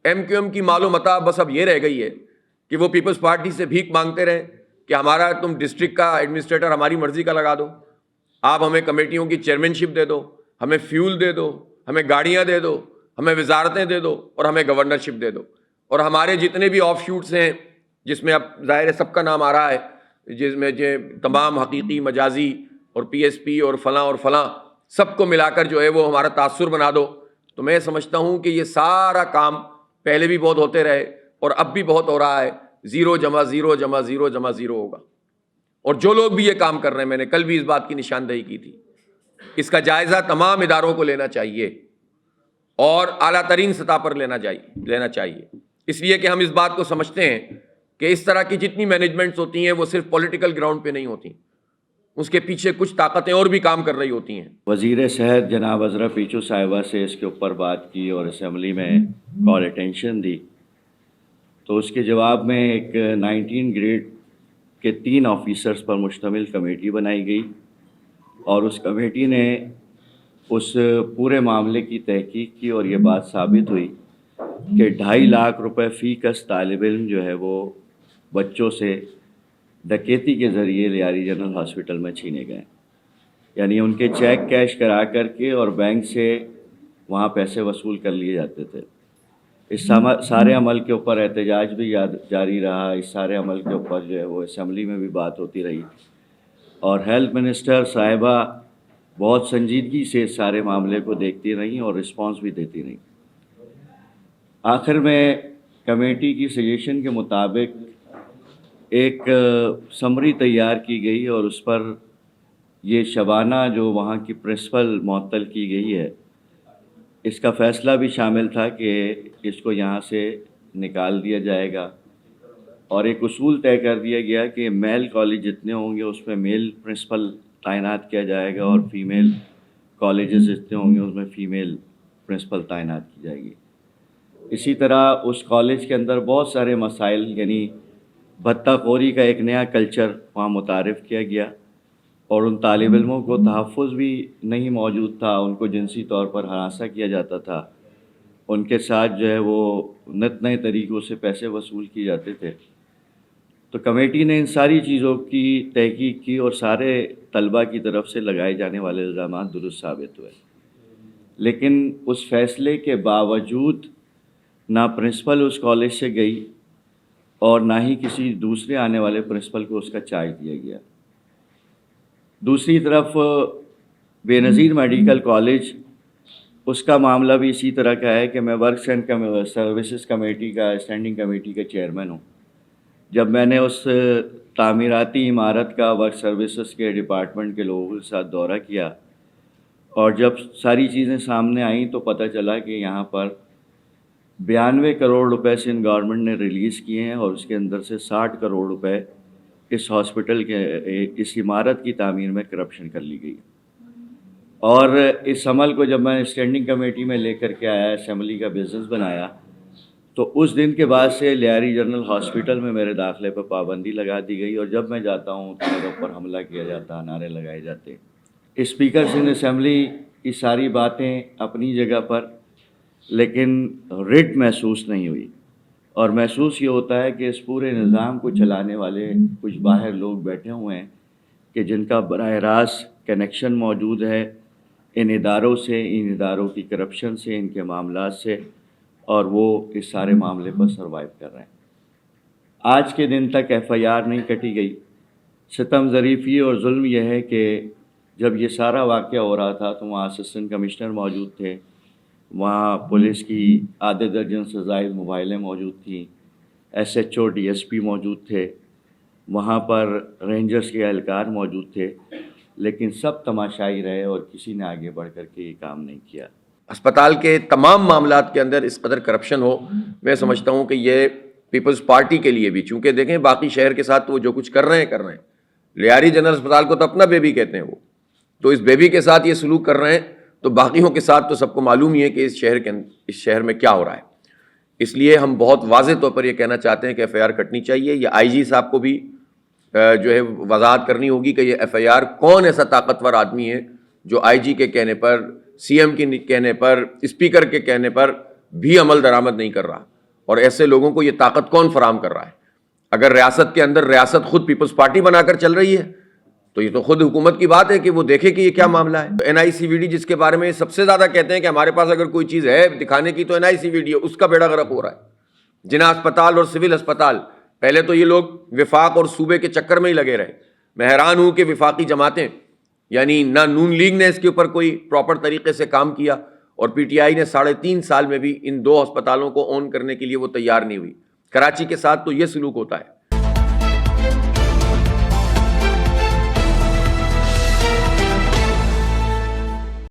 MQM کی مال و متاع بس اب یہ رہ گئی ہے کہ وہ پیپلز پارٹی سے بھیک مانگتے رہیں کہ ہمارا تم ڈسٹرکٹ کا ایڈمنسٹریٹر ہماری مرضی کا لگا دو، آپ ہمیں کمیٹیوں کی چیئرمین شپ دے دو، ہمیں فیول دے دو، ہمیں گاڑیاں دے دو، ہمیں وزارتیں دے دو اور ہمیں گورنرشپ دے دو، اور ہمارے جتنے بھی آف شوٹس ہیں جس میں اب ظاہر ہے سب کا نام آ رہا ہے، جس میں تمام حقیقی، مجازی اور PSP اور فلاں سب کو ملا کر جو ہے وہ ہمارا تاثر بنا دو. تو میں سمجھتا ہوں کہ یہ سارا کام پہلے بھی بہت ہوتے رہے اور اب بھی بہت ہو رہا ہے. 0 جمع 0 جمع 0 جمع 0 ہوگا. اور جو لوگ بھی یہ کام کر رہے ہیں، میں نے کل بھی اس بات کی نشاندہی کی تھی، اس کا جائزہ تمام اداروں کو لینا چاہیے اور اعلیٰ ترین سطح پر لینا چاہیے. اس لیے کہ ہم اس بات کو سمجھتے ہیں کہ اس طرح کی جتنی مینجمنٹس ہوتی ہیں وہ صرف پولیٹیکل گراؤنڈ پہ نہیں ہوتی، اس کے پیچھے کچھ طاقتیں اور بھی کام کر رہی ہوتی ہیں. وزیر صحت جناب عذرا پیچو صاحبہ سے اس کے اوپر بات کی اور اسمبلی میں کال اٹینشن دی، تو اس کے جواب میں ایک 19 گریڈ کے 3 آفیسرز پر مشتمل کمیٹی بنائی گئی اور اس کمیٹی نے اس پورے معاملے کی تحقیق کی اور یہ بات ثابت ہوئی کہ 2.5 لاکھ روپے فی کس طالب علم جو ہے وہ بچوں سے ڈکیتی کے ذریعے لیاری جنرل ہاسپٹل میں چھینے گئے. یعنی ان کے چیک کیش کرا کر کے اور بینک سے وہاں پیسے وصول کر لیے جاتے تھے. اس سارے عمل کے اوپر احتجاج بھی جاری رہا. اس سارے عمل کے اوپر جو ہے وہ اسمبلی میں بھی بات ہوتی رہی اور ہیلتھ منسٹر صاحبہ بہت سنجیدگی سے اس سارے معاملے کو دیکھتی رہیں اور رسپانس بھی دیتی رہیں. آخر میں کمیٹی کی سجیشن کے مطابق ایک سمری تیار کی گئی اور اس پر یہ شبانہ جو وہاں کی پرنسپل معطل کی گئی ہے، اس کا فیصلہ بھی شامل تھا کہ اس کو یہاں سے نکال دیا جائے گا اور ایک اصول طے کر دیا گیا کہ میل کالج جتنے ہوں گے اس میں میل پرنسپل تعینات کیا جائے گا اور فیمیل کالجز جتنے ہوں گے اس میں فیمیل پرنسپل تعینات کی جائے گی. اسی طرح اس کالج کے اندر بہت سارے مسائل، یعنی بھتہ خوری کا ایک نیا کلچر وہاں متعارف کیا گیا اور ان طالب علموں کو تحفظ بھی نہیں موجود تھا. ان کو جنسی طور پر ہراساں کیا جاتا تھا، ان کے ساتھ جو ہے وہ نت نئے طریقوں سے پیسے وصول کیے جاتے تھے. تو کمیٹی نے ان ساری چیزوں کی تحقیق کی اور سارے طلباء کی طرف سے لگائے جانے والے الزامات درست ثابت ہوئے. لیکن اس فیصلے کے باوجود نہ پرنسپل اس کالج سے گئی اور نہ ہی کسی دوسرے آنے والے پرنسپل کو اس کا چارج دیا گیا. دوسری طرف بے نظیر میڈیکل کالج، اس کا معاملہ بھی اسی طرح کا ہے کہ میں ورکس اینڈ سروسز کمیٹی کا اسٹینڈنگ کمیٹی کا چیئرمین ہوں. جب میں نے اس تعمیراتی عمارت کا ورک سروسز کے ڈپارٹمنٹ کے لوگوں کے ساتھ دورہ کیا اور جب ساری چیزیں سامنے آئیں تو پتہ چلا کہ یہاں پر 92 کروڑ روپے سے گورنمنٹ نے ریلیز کیے ہیں اور اس کے اندر سے 60 کروڑ روپے اس ہاسپٹل کے اس عمارت کی تعمیر میں کرپشن کر لی گئی. اور اس عمل کو جب میں اسٹینڈنگ کمیٹی میں لے کر کے آیا، اسمبلی کا بزنس بنایا، تو اس دن کے بعد سے لیاری جنرل ہاسپٹل میں میرے داخلے پر پابندی لگا دی گئی اور جب میں جاتا ہوں تو میرے اوپر حملہ کیا جاتا، نعرے لگائے جاتے. اسپیکر سندھ اسمبلی کی ساری باتیں اپنی جگہ پر، لیکن رٹ محسوس نہیں ہوئی اور محسوس یہ ہوتا ہے کہ اس پورے نظام کو چلانے والے کچھ باہر لوگ بیٹھے ہوئے ہیں کہ جن کا براہ راست کنیکشن موجود ہے ان اداروں سے، ان اداروں کی کرپشن سے، ان کے معاملات سے، اور وہ اس سارے معاملے پر سروائیو کر رہے ہیں. آج کے دن تک FIR نہیں کٹی گئی. ستم ظریفی اور ظلم یہ ہے کہ جب یہ سارا واقعہ ہو رہا تھا تو وہاں اسسٹنٹ کمشنر موجود تھے، وہاں پولیس کی آدھے درجن سے زائد موبائلیں موجود تھیں، SHO DSP موجود تھے، وہاں پر رینجرز کے اہلکار موجود تھے، لیکن سب تماشائی رہے اور کسی نے آگے بڑھ کر کے یہ کام نہیں کیا. اسپتال کے تمام معاملات کے اندر اس قدر کرپشن ہو، میں سمجھتا ہوں کہ یہ پیپلز پارٹی کے لیے بھی، چونکہ دیکھیں باقی شہر کے ساتھ تو وہ جو کچھ کر رہے ہیں، لیاری جنرل اسپتال کو تو اپنا بیبی کہتے ہیں وہ، تو اس بیبی کے ساتھ یہ سلوک کر رہے ہیں تو باقیوں کے ساتھ تو سب کو معلوم ہی ہے کہ اس شہر میں کیا ہو رہا ہے. اس لیے ہم بہت واضح طور پر یہ کہنا چاہتے ہیں کہ FIR کٹنی چاہیے. یہ IG صاحب کو بھی جو ہے وضاحت کرنی ہوگی کہ یہ FIR کون ایسا طاقتور آدمی ہے جو IG کے کہنے پر، CM کے کہنے پر، اسپیکر کے کہنے پر بھی عمل درآمد نہیں کر رہا. اور ایسے لوگوں کو یہ طاقت کون فراہم کر رہا ہے؟ اگر ریاست کے اندر ریاست خود پیپلز پارٹی بنا کر چل رہی ہے تو یہ تو خود حکومت کی بات ہے کہ وہ دیکھے کہ یہ کیا معاملہ ہے۔ NICVD جس کے بارے میں سب سے زیادہ کہتے ہیں کہ ہمارے پاس اگر کوئی چیز ہے دکھانے کی تو NICVD ہے، اس کا بیڑا غرق ہو رہا ہے۔ جناح اسپتال اور سول اسپتال، پہلے تو یہ لوگ وفاق اور صوبے کے چکر میں ہی لگے رہے۔ میں حیران ہوں کہ وفاقی جماعتیں، یعنی نہ نون لیگ نے اس کے اوپر کوئی پراپر طریقے سے کام کیا، اور PTI نے 3.5 سال میں بھی ان 2 ہسپتالوں کو اون کرنے کے لیے وہ تیار نہیں ہوئی۔ کراچی کے ساتھ تو یہ سلوک ہوتا ہے۔